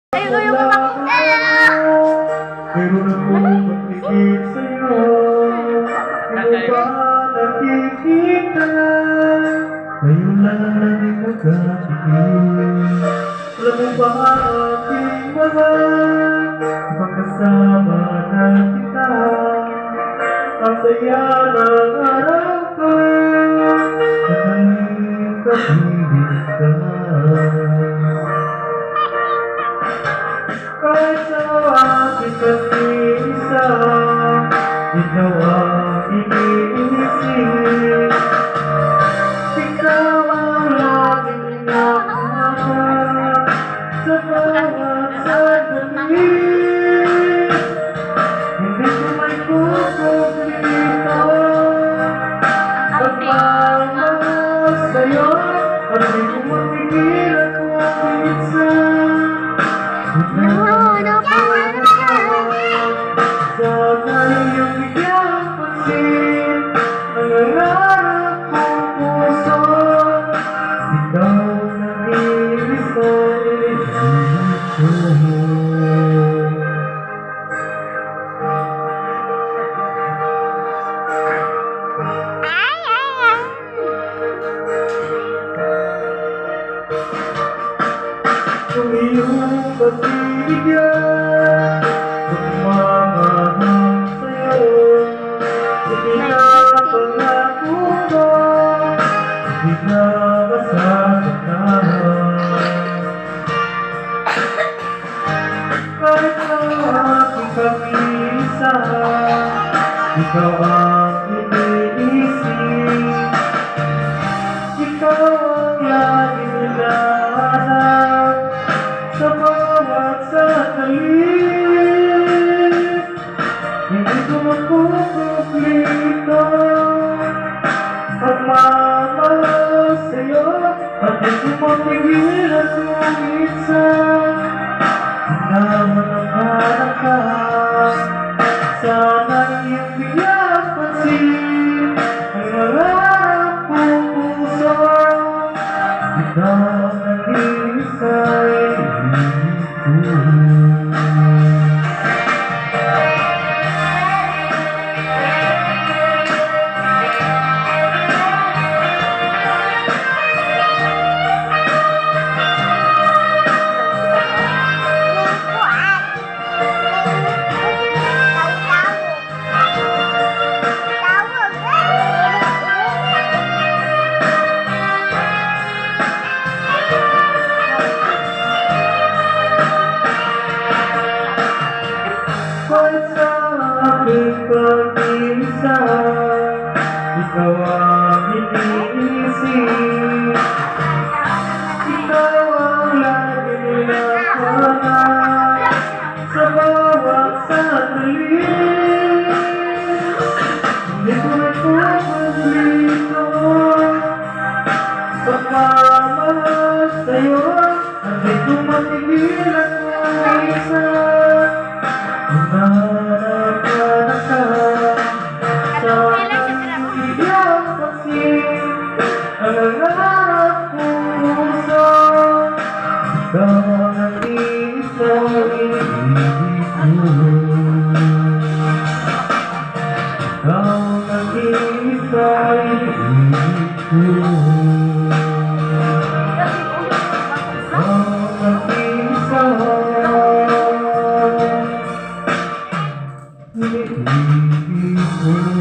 Wala ka, meron akong pag-ibig sa'yo. Di mo ba nakikita? Ngayon lang natin nagkatingin. Alam mo ba aking mahal, magkasama na kita. Ang saya ng araw ko, naging kapibig ka. Kahit sa aking pag-iisa, ikaw ang iniisip. Ikaw ang laging hinahanap sa bawat sandali. Hindi ko may kukumpleto ang pagmamahal sa'yo, at di ko mapigilan kung minsan. Sana iyong bigyan pansin ang nangarap kong puso. Ikaw nag-iibig sa'y puso mo. Kung iyong pagbibigyan, magmamahal sa'yo, ipinapangako ko, di ka masasaktan. Kahit sa aking pag-iisa, ikaw ang iniisip. Ikaw ang laging hinahanap sa bawat sandali. Hindi ko makukumpleto ang mamahal sa'yo, at di ko mapigilan kung minsan hinahanap ka. Sana iyong bigyan pansin ang nangarap kong puso. Ikaw ang nag-iisa'y kahit sa aking pag-iisa, ikaw ang iniisip. Ikaw ang laging hinahanap sa bawat sandali. Hindi ko makukumpleto pagmamahal sa'yo, at di ko mapigilan kung minsan hinahanap ka na ka. Sana bigyan pansin ang nangarap kong puso. Ikaw ang nag-iisa'y ibig ko. Ikaw ang nag-iisa'y ibig ko. Ikaw ang nag-iisa'y ibig ko.